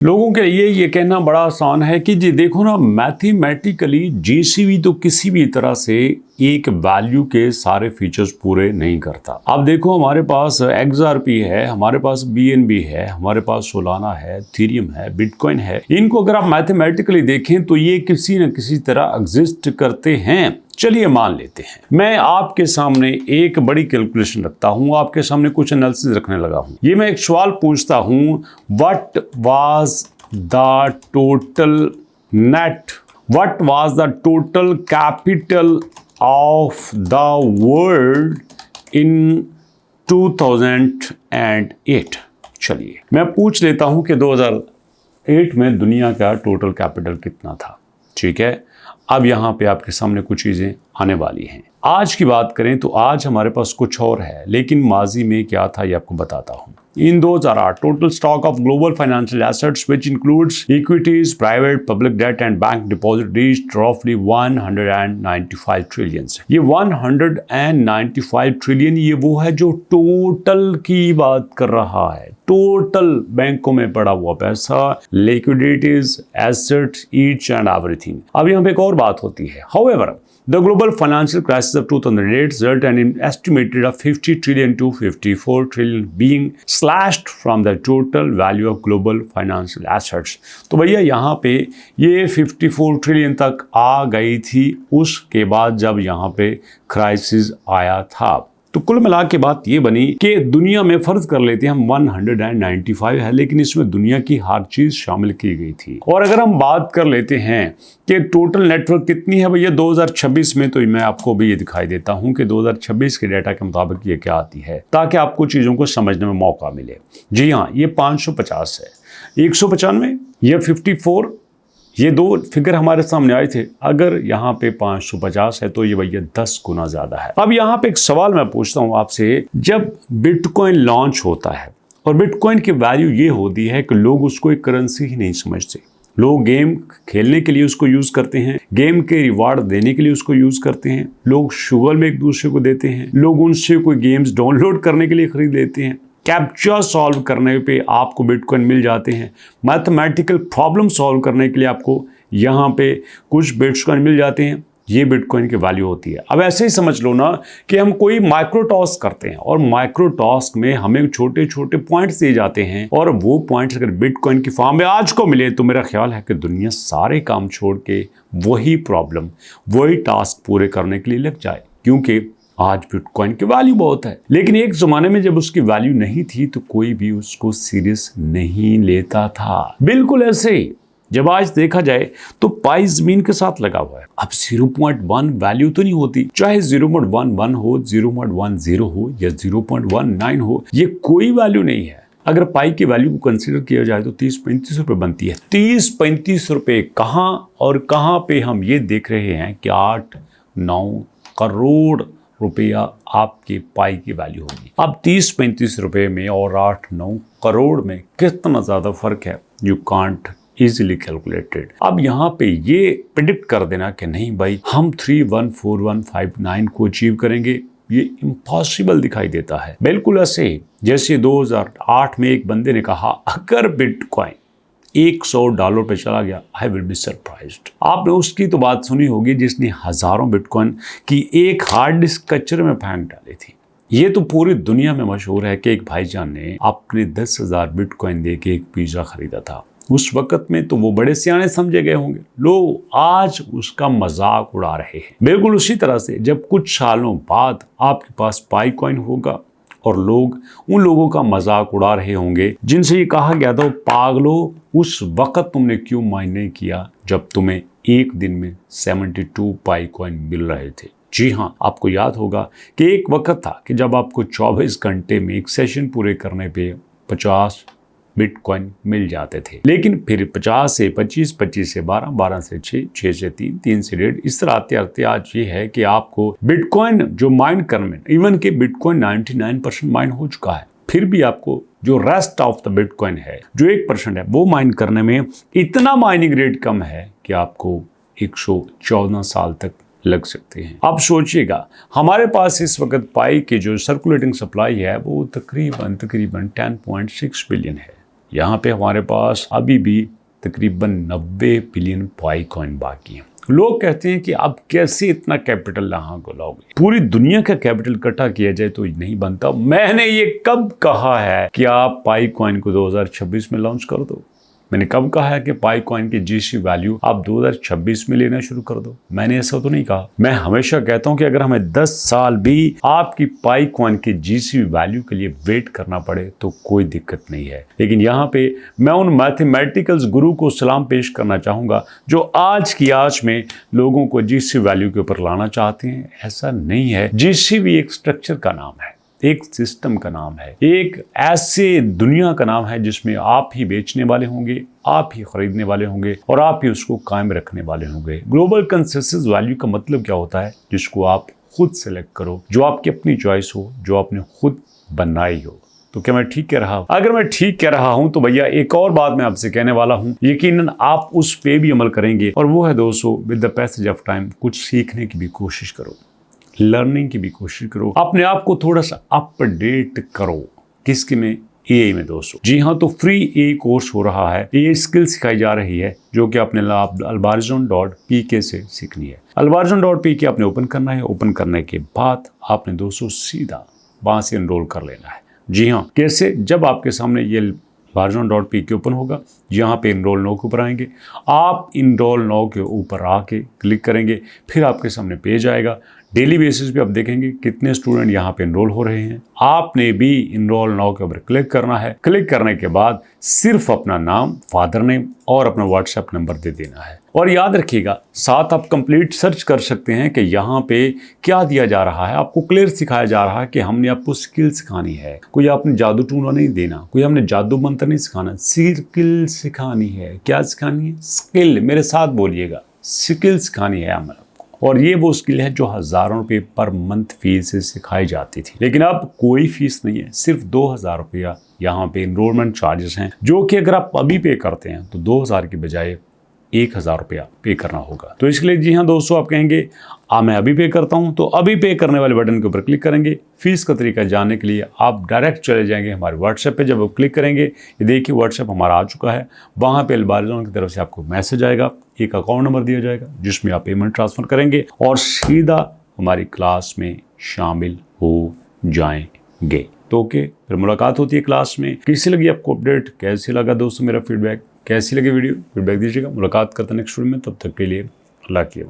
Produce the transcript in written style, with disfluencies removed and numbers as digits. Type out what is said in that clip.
लोगों के लिए ये कहना बड़ा आसान है कि जी देखो ना, मैथमेटिकली जेसीबी तो किसी भी तरह से एक वैल्यू के सारे फीचर्स पूरे नहीं करता। अब देखो, हमारे पास XRP है, हमारे पास BNB है, हमारे पास सोलाना है, थीरियम है, बिटकॉइन है। इनको अगर आप मैथमेटिकली देखें तो ये किसी न किसी तरह एग्जिस्ट करते हैं। चलिए मान लेते हैं, मैं आपके सामने एक बड़ी कैलकुलेशन रखता हूं, आपके सामने कुछ एनालिसिस रखने लगा हूं। ये मैं एक सवाल पूछता हूं, what was the total capital of the world in 2008। चलिए मैं पूछ लेता हूं कि 2008 में दुनिया का टोटल कैपिटल कितना था। ठीक है, अब यहाँ पे आपके सामने कुछ चीज़ें आने वाली हैं। आज की बात करें तो आज हमारे पास कुछ और है, लेकिन माजी में क्या था ये आपको बताता हूँ। In 2008, total stock of global financial assets, which includes equities, private, public debt and bank deposit, reached roughly 195 trillion। ये 195 ट्रिलियन ये वो है जो टोटल की बात कर रहा है। टोटल बैंकों में पड़ा हुआ पैसा, लिक्विडिटीज, एसेट्स, ईच एंड एवरीथिंग। अब यहाँ पे एक और बात होती है। However, the global financial crisis of 2008 resulted in estimated of 50 trillion to 54 trillion being slashed from the total value of global financial assets। तो भैया यहाँ पे ये 54 ट्रिलियन तक आ गई थी उसके बाद जब यहाँ पे क्राइसिस आया था। तो कुल मिला के बात ये बनी कि दुनिया में फर्ज कर लेते हैं हम 195 है, लेकिन इसमें दुनिया की हर चीज शामिल की गई थी। और अगर हम बात कर लेते हैं कि टोटल नेटवर्क कितनी है भैया 2026 में, तो मैं आपको भी ये दिखाई देता हूं कि 2026 के डाटा के मुताबिक ये क्या आती है, ताकि आपको चीजों को समझने में मौका मिले। जी हाँ, ये 550 है, 195, ये 54, ये दो फिगर हमारे सामने आए थे। अगर यहाँ पे 550 है तो ये भैया 10 गुना ज्यादा है। अब यहाँ पे एक सवाल मैं पूछता हूँ आपसे, जब बिटकॉइन लॉन्च होता है और बिटकॉइन की वैल्यू ये होती है कि लोग उसको एक करेंसी ही नहीं समझते। लोग गेम खेलने के लिए उसको यूज करते हैं, गेम के रिवार्ड देने के लिए उसको यूज करते हैं, लोग शुगर में एक दूसरे को देते हैं, लोग उनसे कोई गेम्स डाउनलोड करने के लिए खरीद लेते हैं, कैप्चा सॉल्व करने पे आपको बिटकॉइन मिल जाते हैं, मैथमेटिकल प्रॉब्लम सॉल्व करने के लिए आपको यहाँ पे कुछ बिटकॉइन मिल जाते हैं। ये बिटकॉइन की वैल्यू होती है। अब ऐसे ही समझ लो ना कि हम कोई माइक्रो टास्क करते हैं और माइक्रो टास्क में हमें छोटे छोटे पॉइंट्स दिए जाते हैं, और वो पॉइंट्स अगर बिटकॉइन की फॉर्म में आज को मिले तो मेरा ख्याल है कि दुनिया सारे काम छोड़ के वही प्रॉब्लम, वही टास्क पूरे करने के लिए लग जाए, क्योंकि आज बिटकॉइन की वैल्यू बहुत है। लेकिन एक जमाने में जब उसकी वैल्यू नहीं थी तो कोई भी उसको सीरियस नहीं लेता था। बिल्कुल ऐसे ही जब आज देखा जाए तो पाई जमीन के साथ लगा हुआ है। अब 0.1 वैल्यू तो नहीं होती, चाहे 0.11 हो, 0.10 हो या 0.19 हो, ये कोई वैल्यू नहीं है। अगर पाई की वैल्यू को कंसीडर किया जाए तो 30-35 रुपए बनती है। 30-35 रुपए कहाँ और कहाँ पे हम ये देख रहे हैं कि 8-9 करोड़ रुपया आपके पाई की वैल्यू होगी। अब 30-35 रुपए में और 8-9 करोड़ में कितना ज्यादा फर्क है, यू कांट इजीली कैलकुलेटेड। अब यहाँ पे ये प्रेडिक्ट कर देना कि नहीं भाई हम 314159 को अचीव करेंगे, ये इम्पॉसिबल दिखाई देता है। बिल्कुल ऐसे जैसे 2008 में एक बंदे ने कहा अगर बिटकॉइन $100 पे चला गया, आई विल बी सरप्राइज्ड। आपने उसकी तो बात सुनी होगी जिसने हजारों बिटकॉइन की एक हार्ड डिस्क कचरे में फेंक डाली थी। ये तो पूरी दुनिया में मशहूर है कि एक भाईजान ने अपने 10,000 बिटकॉइन दे के एक पिज्जा खरीदा था। उस वक्त में तो वो बड़े सियाने समझे गए होंगे, लोग आज उसका मजाक उड़ा रहे हैं। बिल्कुल उसी तरह से जब कुछ सालों बाद आपके पास पाई कॉइन होगा और लोग उन लोगों का मजाक उड़ा रहे होंगे जिनसे ये कहा गया था पागलो, उस वक्त तुमने क्यों माइन नहीं किया जब तुम्हें एक दिन में 72 पाई कॉइन मिल रहे थे। जी हाँ, आपको याद होगा कि एक वक्त था कि जब आपको 24 घंटे में एक सेशन पूरे करने पे 50 बिटकॉइन मिल जाते थे, लेकिन फिर 50 से 25, 25 से 12, 12 से 6, 6 से 3, 3 से 1.5, इस तरह आते आते आज ये है कि आपको बिटकॉइन जो माइन करने, इवन कि बिटकॉइन 99% माइन हो चुका है, फिर भी आपको जो रेस्ट ऑफ द बिटकॉइन है जो 1% है वो माइन करने में इतना माइनिंग रेट कम है कि आपको 114 साल तक लग सकते हैं। अब सोचिएगा हमारे पास इस वक्त पाई की जो सर्कुलेटिंग सप्लाई है वो तकरीबन 10.6 बिलियन है। यहाँ पे हमारे पास अभी भी तकरीबन 90 बिलियन पाइकॉइन बाकी है। लोग कहते हैं कि आप कैसे इतना कैपिटल यहाँ को लाओगे, पूरी दुनिया का कैपिटल इकट्ठा किया जाए तो नहीं बनता। मैंने ये कब कहा है कि आप पाइकॉइन को 2026 में लॉन्च कर दो? मैंने कब कहा है कि पाइकॉइन की जीसी वैल्यू आप 2026 में लेना शुरू कर दो? मैंने ऐसा तो नहीं कहा। मैं हमेशा कहता हूं कि अगर हमें 10 साल भी आपकी पाइकॉइन की जीसी वैल्यू के लिए वेट करना पड़े तो कोई दिक्कत नहीं है। लेकिन यहाँ पे मैं उन मैथमेटिकल्स गुरु को सलाम पेश करना चाहूंगा जो आज की आज में लोगों को जीसी वैल्यू के ऊपर लाना चाहते हैं। ऐसा नहीं है। जीसी भी एक स्ट्रक्चर का नाम है, एक सिस्टम का नाम है, एक ऐसे दुनिया का नाम है जिसमें आप ही बेचने वाले होंगे, आप ही खरीदने वाले होंगे और आप ही उसको कायम रखने वाले होंगे। ग्लोबल कंसेंसस वैल्यू का मतलब क्या होता है? जिसको आप खुद सेलेक्ट करो, जो आपकी अपनी चॉइस हो, जो आपने खुद बनाई हो। तो क्या मैं ठीक कह रहा हूं? अगर मैं ठीक कह रहा हूं तो भैया एक और बात मैं आपसे कहने वाला हूं, यकीनन आप उस पे भी अमल करेंगे, और वो है दोस्तों, with the passage of time कुछ सीखने की भी कोशिश करो, लर्निंग की भी कोशिश करो, अपने आप को थोड़ा सा अपडेट करो। किसके में? एआई में दोस्तों। जी हाँ, तो फ्री ए कोर्स हो रहा है, ये स्किल सिखाई जा रही है जो कि आपने albarzon.pk से सीखनी है। albarzon.pk आपने ओपन करना है। ओपन करने के बाद आपने दोस्तों सीधा वहां से एनरोल कर लेना है। जी हाँ, कैसे? जब आपके सामने ये albarzon.pk ओपन होगा, यहाँ पे इनरोल नाउ के ऊपर आएंगे, आप इनरोल नाउ के ऊपर आके क्लिक करेंगे, फिर आपके सामने पेज आएगा। डेली बेसिस पे आप देखेंगे कितने स्टूडेंट यहाँ पे इनरोल हो रहे हैं। आपने भी इनरोल नाउ के ऊपर क्लिक करना है। क्लिक करने के बाद सिर्फ अपना नाम, फादर नेम और अपना व्हाट्सएप नंबर दे देना है। और याद रखिएगा, साथ आप कंप्लीट सर्च कर सकते हैं कि यहाँ पे क्या दिया जा रहा है। आपको क्लियर सिखाया जा रहा है कि हमने आपको स्किल सिखानी है, कोई आपने जादू टूना नहीं देना, कोई हमने जादू मंत्र नहीं सिखाना, स्किल सिखानी है। क्या सिखानी है? स्किल। मेरे साथ बोलिएगा, स्किल सिखानी है हमें। और ये वो स्किल है जो हज़ारों रुपये पर मंथ फीस से सिखाई जाती थी, लेकिन अब कोई फीस नहीं है, सिर्फ 2000 रुपया यहाँ पे इनरोलमेंट चार्जेस हैं, जो कि अगर आप अभी पे करते हैं तो 2000 की बजाय 1000 रुपया पे करना होगा। तो इसके लिए जी हाँ दोस्तों, आप कहेंगे मैं अभी पे करता हूँ, तो अभी पे करने वाले बटन के ऊपर क्लिक करेंगे। फीस का तरीका जानने के लिए आप डायरेक्ट चले जाएंगे हमारे व्हाट्सएप पे। जब आप क्लिक करेंगे, ये देखिए व्हाट्सएप हमारा आ चुका है। वहाँ पे albarzon की तरफ से आपको मैसेज आएगा, एक अकाउंट नंबर दिया जाएगा जिसमें आप पेमेंट ट्रांसफ़र करेंगे और सीधा हमारी क्लास में शामिल हो जाएंगे। तो ओके, फिर मुलाकात होती है क्लास में। कैसी लगी आपको अपडेट? कैसे लगा दोस्तों मेरा फीडबैक? कैसी लगी वीडियो? फीडबैक दीजिएगा। मुलाकात करते हैं नेक्स्ट वीडियो में। तब तक के लिए अल्लाह की